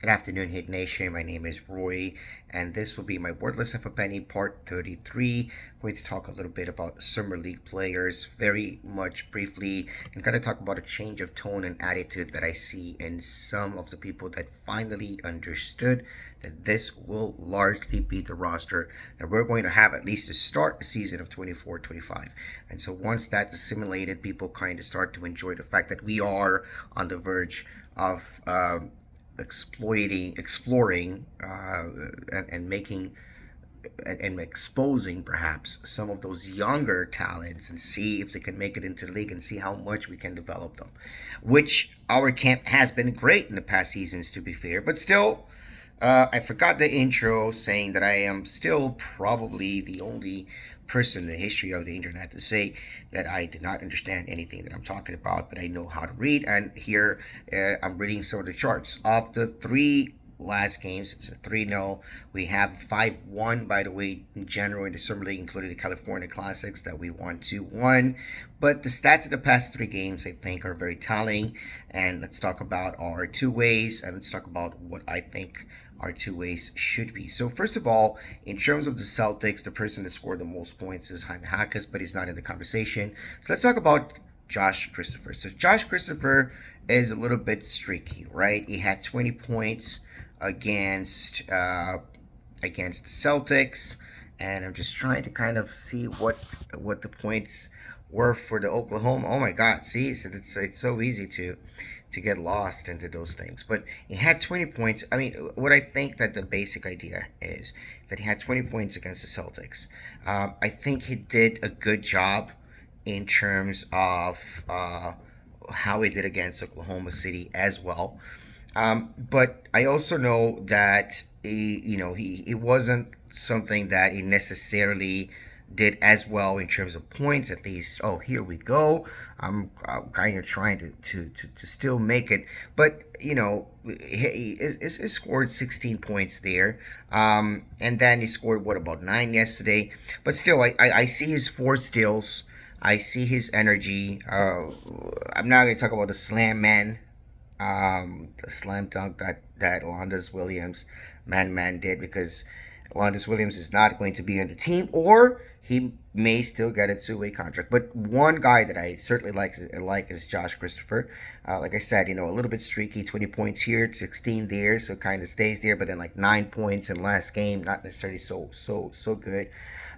Good afternoon, Hit Nation. My name is Roy, and this will be my Wordless of a Penny Part 33. I'm going to talk a little bit about Summer League players, very much briefly, and kind of talk about a change of tone and attitude that I see in some of the people that finally understood that this will largely be the roster that we're going to have at least to start the season of 24-25. And so once that's assimilated, people kind of start to enjoy the fact that we are on the verge of exploring, and making and exposing perhaps some of those younger talents and see if they can make it into the league and see how much we can develop them. Which our camp has been great in the past seasons, to be fair, but still. I forgot the intro saying that I am still probably the only person in the history of the internet to say that I did not understand anything that I'm talking about, but I know how to read. And here I'm reading some of the charts. Of the three last games, it's a 3-0. We have 5-1, by the way, in general in the Summer League, including the California Classics that we won 2-1. But the stats of the past three games, I think, are very telling. And let's talk about our two ways, and let's talk about what I think our two ways should be. So first of all, in terms of the Celtics, the person that scored the most points is Jaime Jaquez, but he's not in the conversation. So let's talk about Josh Christopher. So Josh Christopher is a little bit streaky, right? He had 20 points against the Celtics, and I'm just trying to kind of see what the points were for the Oklahoma. Oh my God! See, it's so easy to get lost into those things. But he had 20 points. I mean, what I think that the basic idea is that he had 20 points against the Celtics. I think he did a good job in terms of how he did against Oklahoma City as well. But I also know that it wasn't something that he necessarily did as well in terms of points. At least, oh, here we go. I'm kind of trying to still make it, but he scored 16 points there, and then he scored what about 9 yesterday. But still, I see his four steals. I see his energy. I'm not going to talk about the slam man, the slam dunk that Londas Williams man did, because Londas Williams is not going to be on the team, or he may still get a two-way contract. But one guy that I certainly like is Josh Christopher. Like I said, a little bit streaky, 20 points here, 16 there, so kind of stays there. But then like 9 points in last game, not necessarily so good.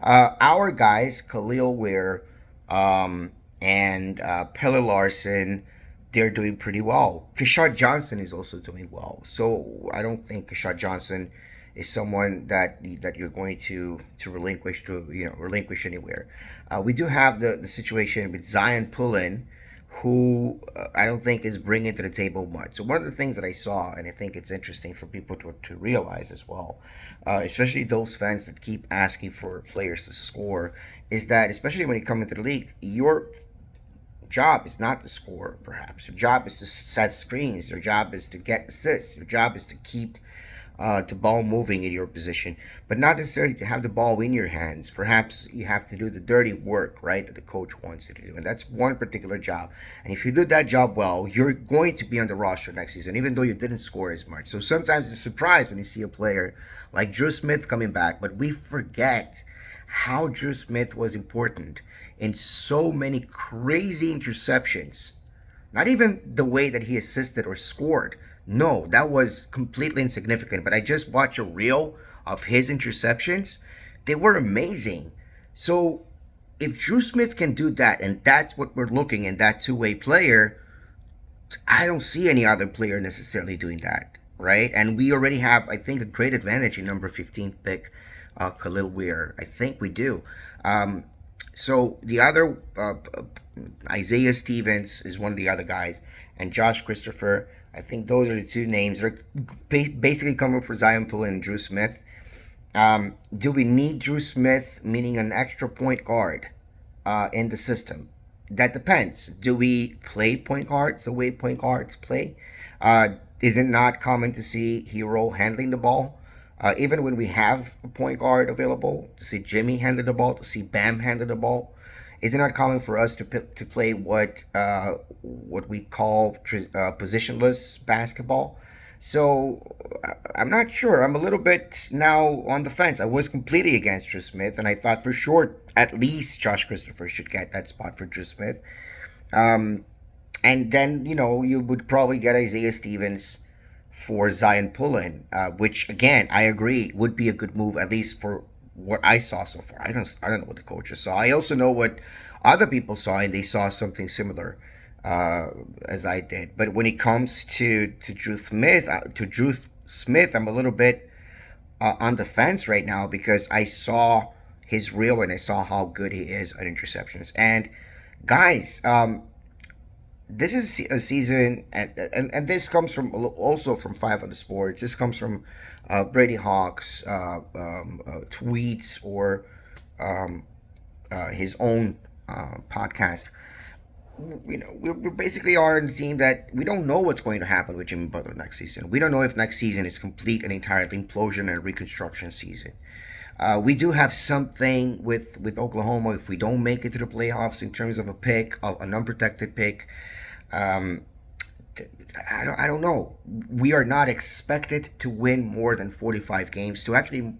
Our guys, Khalil Ware, and Pelle Larson, they're doing pretty well. Keshad Johnson is also doing well. So I don't think Keshad Johnson is someone that you're going to relinquish anywhere. We do have the situation with Zion Pullen, who I don't think is bringing to the table much. So one of the things that I saw, and I think it's interesting for people to realize as well, especially those fans that keep asking for players to score, is that especially when you come into the league, your job is not to score, perhaps. Your job is to set screens. Your job is to get assists. Your job is to keep the ball moving in your position, but not necessarily to have the ball in your hands. Perhaps you have to do the dirty work, right, that the coach wants you to do. And that's one particular job. And if you do that job well, you're going to be on the roster next season, even though you didn't score as much. So sometimes it's a surprise when you see a player like Drew Smith coming back, but we forget how Drew Smith was important in so many crazy interceptions. Not even the way that he assisted or scored. No, that was completely insignificant. But I just watched a reel of his interceptions. They were amazing. So if Drew Smith can do that, and that's what we're looking in that two-way player, I don't see any other player necessarily doing that, right? And we already have, I think, a great advantage in number 15 pick, Khalil Weir. I think we do. So the other, Isaiah Stevens is one of the other guys, and Josh Christopher. I think those are the two names. They're basically coming for Zion Pullen and Drew Smith. Do we need Drew Smith, meaning an extra point guard, in the system? That depends. Do we play point guards the way point guards play? Is it not common to see Hero handling the ball? Even when we have a point guard available, to see Jimmy handle the ball, to see Bam handle the ball, is it not common for us to play what we call positionless basketball? So I'm not sure. I'm a little bit now on the fence. I was completely against Drew Smith, and I thought for sure at least Josh Christopher should get that spot for Drew Smith. Um, and then you would probably get Isaiah Stevens for Zion Pullen, which again I agree would be a good move at least for what I saw so far. I don't know what the coaches saw. I also know what other people saw, and they saw something similar uh, as I did. But when it comes to Drew Smith, I'm a little bit on the fence right now because I saw his reel and I saw how good he is at interceptions. And guys, this is a season, and this comes from also from Five on the Sports. This comes from Brady Hawk's tweets or um, his own podcast. We basically are in the team that we don't know what's going to happen with Jimmy Butler next season. We don't know if next season is complete and entire implosion and reconstruction season. We do have something with Oklahoma if we don't make it to the playoffs in terms of a pick, an unprotected pick. Um, I don't know. We are not expected to win more than 45 games. To actually,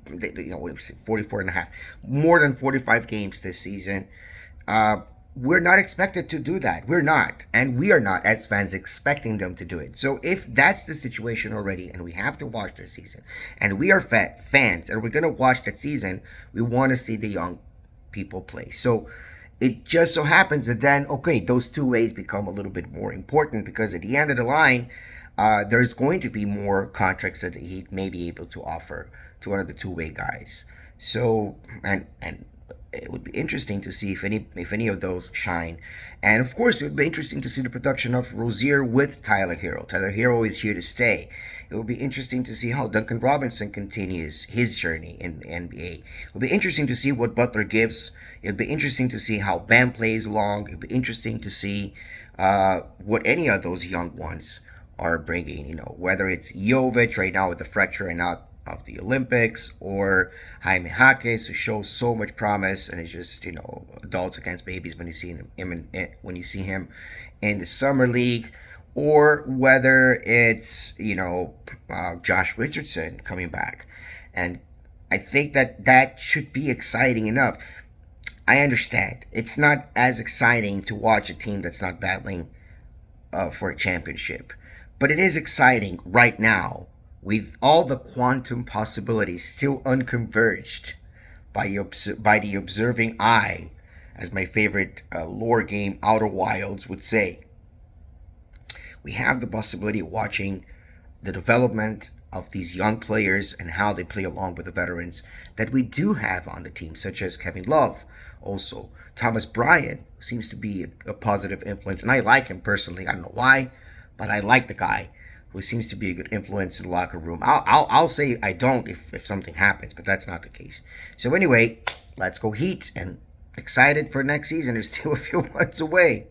44 and a half, more than 45 games this season. Uh, we're not expected to do that. We're not. And we are not, as fans, expecting them to do it. So if that's the situation already, and we have to watch this season, and we are fans, and we're going to watch that season, we want to see the young people play. So it just so happens that then, okay, those two ways become a little bit more important because at the end of the line, there's going to be more contracts that he may be able to offer to one of the two-way guys. So, and it would be interesting to see if any of those shine, and of course, it would be interesting to see the production of Rozier with Tyler Hero. Tyler Hero is here to stay. It would be interesting to see how Duncan Robinson continues his journey in the NBA. It would be interesting to see what Butler gives. It would be interesting to see how Bam plays along. It would be interesting to see what any of those young ones are bringing. Whether it's Jovic right now with the fracture and out of the Olympics, or Jaime Jaquez, who shows so much promise and is just adults against babies when you see him in the summer league, or whether it's Josh Richardson coming back, and I think that should be exciting enough. I understand it's not as exciting to watch a team that's not battling for a championship, but it is exciting right now with all the quantum possibilities still unconverged by the observing eye, as my favorite lore game Outer Wilds would say. We have the possibility of watching the development of these young players and how they play along with the veterans that we do have on the team, such as Kevin Love, also Thomas Bryant seems to be a positive influence, and I like him personally. I don't know why, but I like the guy who seems to be a good influence in the locker room. I'll say I don't if something happens, but that's not the case. So anyway, let's go Heat, and excited for next season. It's still a few months away.